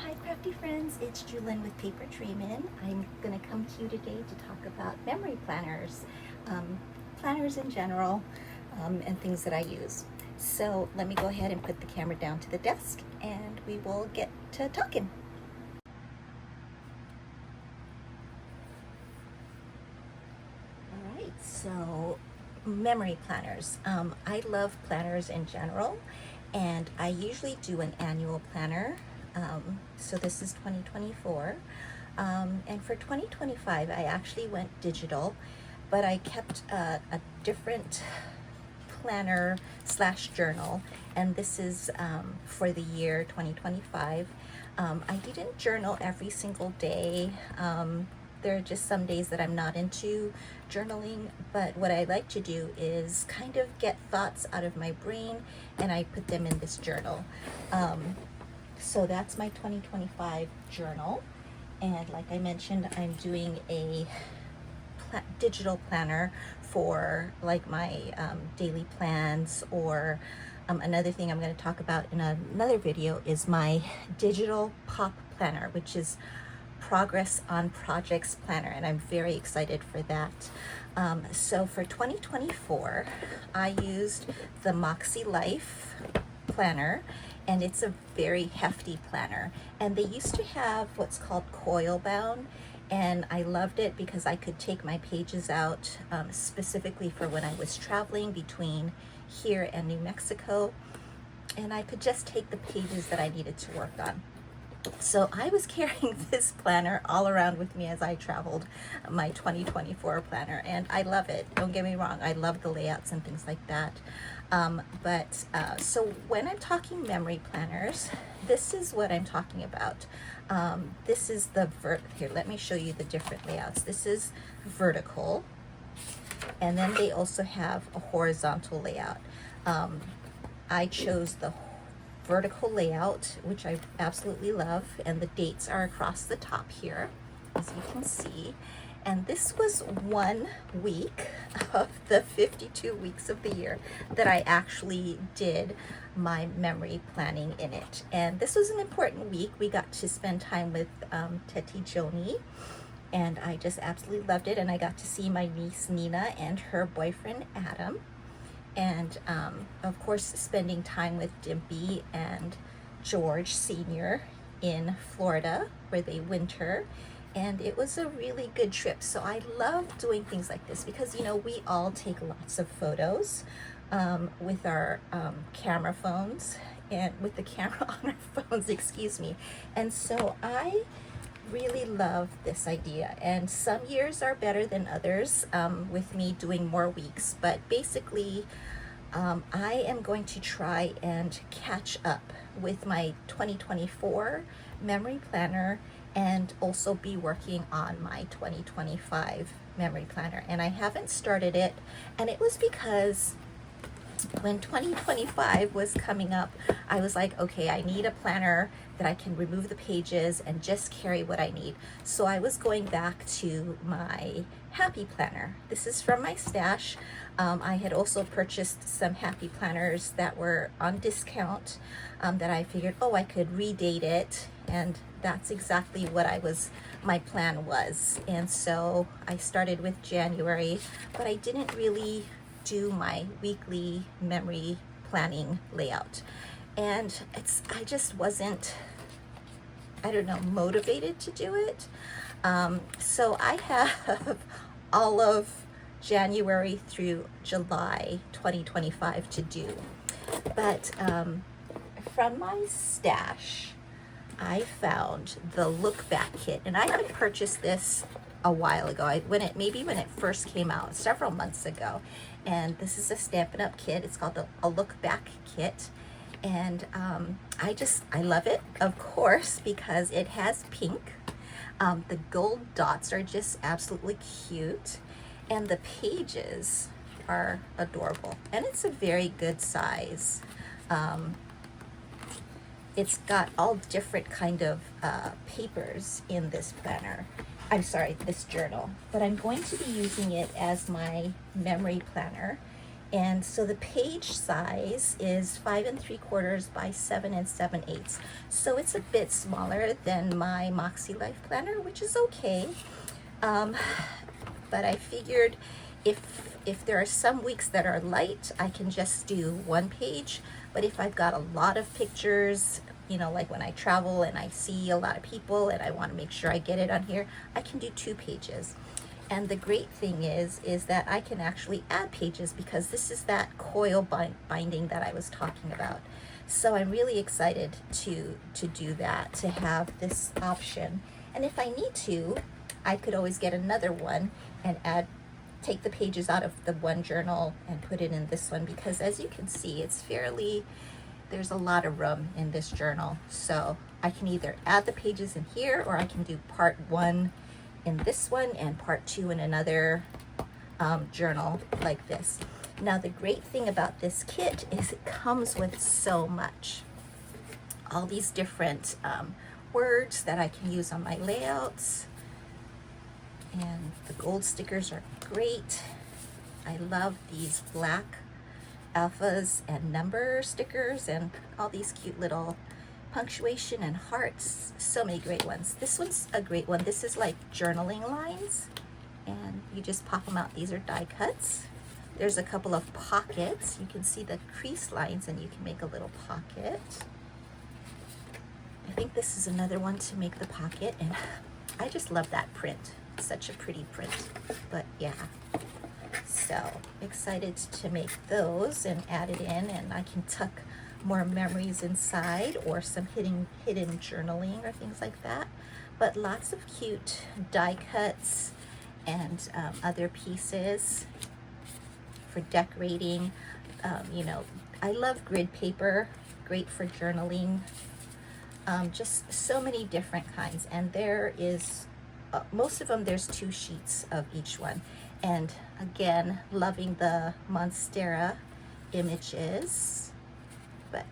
Hi crafty friends, it's Julin with Paper Dreamin'. I'm going to come to you today to talk about memory planners, planners in general, and things that I use. So let me go ahead and put the camera down to the desk and we will get to talking. All right, so memory planners. I love planners in general, and I usually do an annual planner. So this is 2024. And for 2025, I actually went digital, but I kept a different planner slash journal, and this is for the year 2025. I didn't journal every single day. There are just some days that I'm not into journaling, but what I like to do is kind of get thoughts out of my brain and I put them in this journal. So that's my 2025 journal. And like I mentioned, I'm doing a digital planner for like my daily plans, or another thing I'm going to talk about in another video is my digital pop planner, which is progress on projects planner, and I'm very excited for that. So for 2024, I used the Moxie Life planner, and it's a very hefty planner, and they used to have what's called coil bound, and I loved it because I could take my pages out specifically for when I was traveling between here and New Mexico, and I could just take the pages that I needed to work on. So I was carrying this planner all around with me as I traveled, my 2024 planner, and I love it. Don't get me wrong, I love the layouts and things like that. So when I'm talking memory planners, this is what I'm talking about. This is the here, let me show you the different layouts. This is vertical, and then they also have a horizontal layout. I chose the vertical layout, which I absolutely love, and the dates are across the top here, as you can see. And this was 1 week of the 52 weeks of the year that I actually did my memory planning in it. And this was an important week. We got to spend time with Teti Joni, and I just absolutely loved it. And I got to see my niece Nina and her boyfriend Adam. And of course, spending time with Dimpy and George Sr. in Florida, where they winter. And it was a really good trip. So I love doing things like this because, you know, we all take lots of photos with our camera phones, and with the camera on our phones, excuse me. And so I really love this idea, and some years are better than others with me doing more weeks, but basically I am going to try and catch up with my 2024 memory planner and also be working on my 2025 memory planner, and I haven't started it, and it was because when 2025 was coming up, I was like, okay, I need a planner that I can remove the pages and just carry what I need. So I was going back to my Happy Planner. This is from my stash. I had also purchased some Happy Planners that were on discount that I figured, oh, I could redate it, and that's exactly what my plan was. And so I started with January, but I didn't really do my weekly memory planning layout, and I just wasn't, I don't know, motivated to do it. So I have all of January through July 2025 to do, but from my stash I found the look back kit, and I had purchased this a while ago. Maybe when it first came out several months ago, and this is a Stampin' Up kit. It's called a look back kit, and I love it, of course, because it has pink. The gold dots are just absolutely cute, and the pages are adorable, and it's a very good size. It's got all different kind of papers in this planner. I'm sorry, this journal, but I'm going to be using it as my memory planner. And so the page size is 5 3/4 by 7 7/8. So it's a bit smaller than my Moxie Life Planner, which is okay. But I figured if there are some weeks that are light, I can just do 1 page. But if I've got a lot of pictures, you know, like when I travel and I see a lot of people and I want to make sure I get it on here, I can do 2 pages. And the great thing is that I can actually add pages because this is that coil binding that I was talking about. So I'm really excited to do that, to have this option. And if I need to, I could always get another one and take the pages out of the one journal and put it in this one, because as you can see, there's a lot of room in this journal. So I can either add the pages in here, or I can do part 1 in this one and part 2 in another journal like this. Now the great thing about this kit is it comes with so much. All these different words that I can use on my layouts. And the gold stickers are great. I love these black alphas and number stickers and all these cute little punctuation and hearts. So many great ones. This one's a great one. This is like journaling lines, and you just pop them out. These are die cuts. There's a couple of pockets. You can see the crease lines and you can make a little pocket. I think this is another one to make the pocket, and I just love that print. Such a pretty print. But yeah, so excited to make those and add it in, and I can tuck more memories inside or some hidden journaling or things like that. But lots of cute die cuts and other pieces for decorating. You know, I love grid paper, great for journaling. Just so many different kinds, and there is most of them, there's 2 sheets of each one. And again, loving the Monstera images,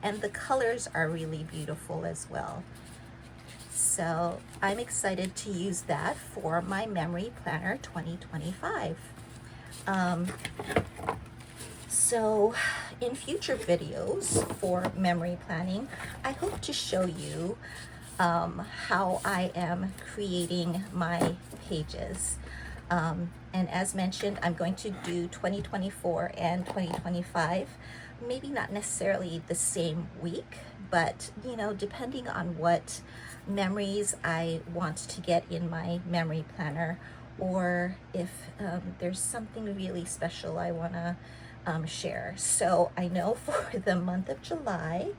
and the colors are really beautiful as well. So I'm excited to use that for my Memory Planner 2025. So in future videos for memory planning, I hope to show you how I am creating my pages. And as mentioned, I'm going to do 2024 and 2025, maybe not necessarily the same week, but you know, depending on what memories I want to get in my memory planner, or if there's something really special I want to share. So I know for the month of July,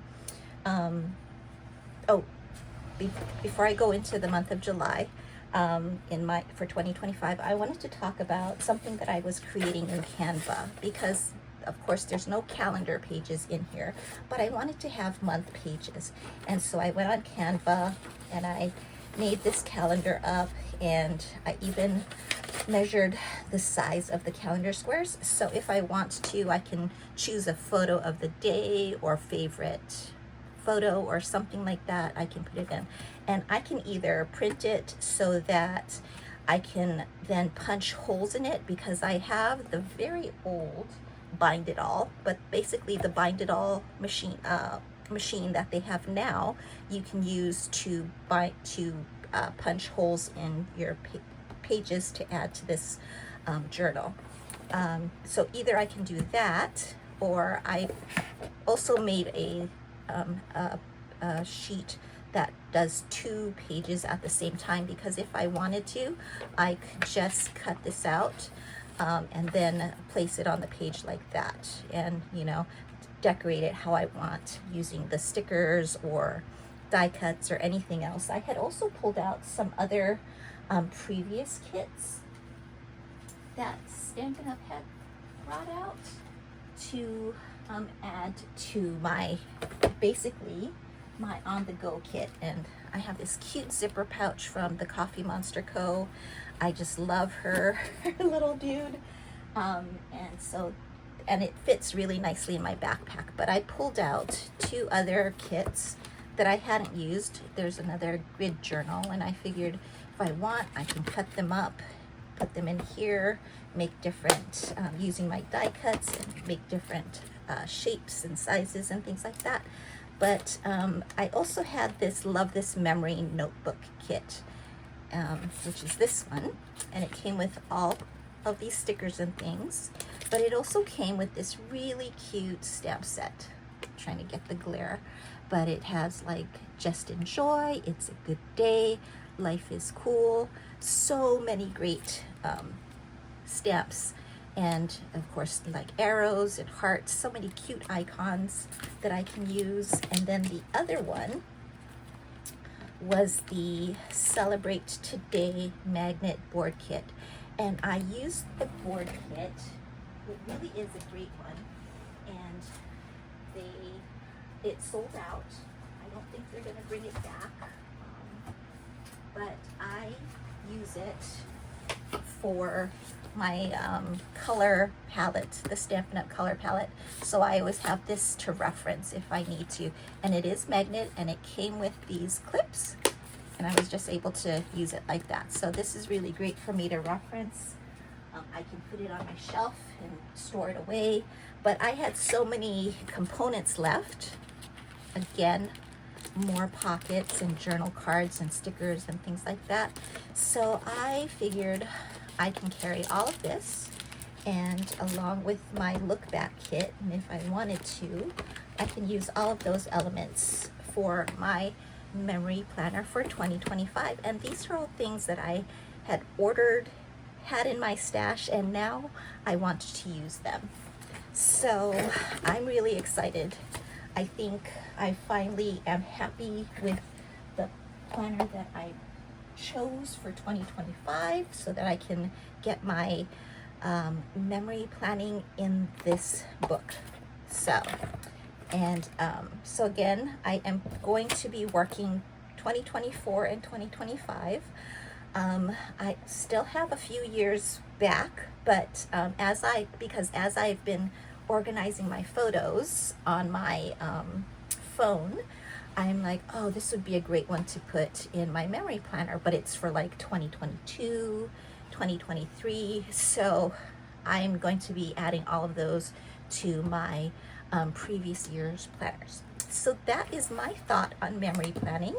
before I go into the month of July, for 2025, I wanted to talk about something that I was creating in Canva, because of course there's no calendar pages in here, but I wanted to have month pages. And so I went on Canva and I made this calendar up, and I even measured the size of the calendar squares. So if I want to, I can choose a photo of the day or favorite photo or something like that. I can put it in, and I can either print it so that I can then punch holes in it, because I have the very old Bind It All, but basically the Bind It All machine that they have now, you can use to punch holes in your pages to add to this journal. So either I can do that, or I also made a sheet that does 2 pages at the same time, because if I wanted to, I could just cut this out and then place it on the page like that, and you know, decorate it how I want using the stickers or die cuts or anything else. I had also pulled out some other previous kits that Stampin' Up! Had brought out to add to my, basically my on-the-go kit. And I have this cute zipper pouch from the Coffee Monster Co. I just love her little dude, and it fits really nicely in my backpack. But I pulled out 2 other kits that I hadn't used. There's another grid journal, and I figured if I want, I can cut them up put them in here, make different, using my die cuts, and make different shapes and sizes and things like that. But I also had this Love This Memory notebook kit, which is this one, and it came with all of these stickers and things, but it also came with this really cute stamp set. I'm trying to get the glare, but it has like just enjoy, it's a good day, life is cool, so many great stamps, and of course like arrows and hearts, so many cute icons that I can use. And then the other one was the Celebrate Today magnet board kit, and I used the board kit. It really is a great one, and it sold out. I don't think they're gonna bring it back, but I use it for my color palette, the Stampin' Up! Color palette. So I always have this to reference if I need to. And it is magnet, and it came with these clips, and I was just able to use it like that. So this is really great for me to reference. I can put it on my shelf and store it away. But I had so many components left. Again, more pockets and journal cards and stickers and things like that. So I figured I can carry all of this, and along with my look back kit, and if I wanted to, I can use all of those elements for my memory planner for 2025. And these are all things that I had ordered, had in my stash, and now I want to use them. So I'm really excited. I think I finally am happy with the planner that I chose for 2025, so that I can get my memory planning in this book. So again, I am going to be working 2024 and 2025. I still have a few years back, but as I've been organizing my photos on my phone, I'm like, oh, this would be a great one to put in my memory planner, but it's for like 2022, 2023. So I'm going to be adding all of those to my previous year's planners. So that is my thought on memory planning.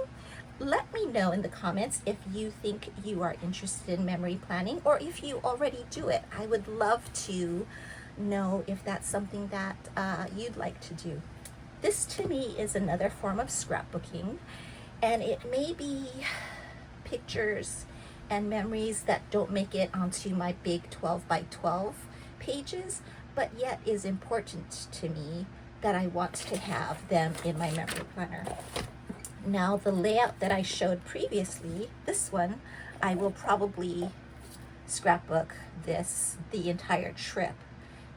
Let me know in the comments if you think you are interested in memory planning, or if you already do it. I would love to know if that's something that you'd like to do. This to me is another form of scrapbooking, and it may be pictures and memories that don't make it onto my big 12 by 12 pages, but yet is important to me that I want to have them in my memory planner. Now the layout that I showed previously, this one, I will probably scrapbook the entire trip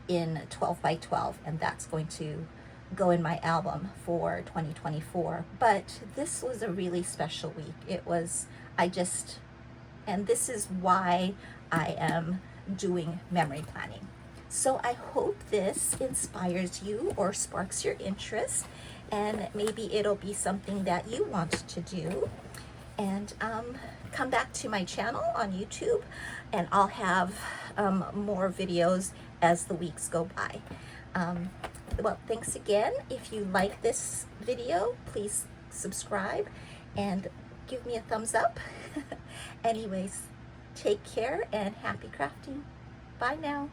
in 12 by 12, and that's going to go in my album for 2024. But this was a really special week. It was, and this is why I am doing memory planning. So I hope this inspires you or sparks your interest, and maybe it'll be something that you want to do. And come back to my channel on YouTube, and I'll have more videos as the weeks go by. Well, thanks again. If you like this video, please subscribe and give me a thumbs up. Anyways, take care and happy crafting. Bye now.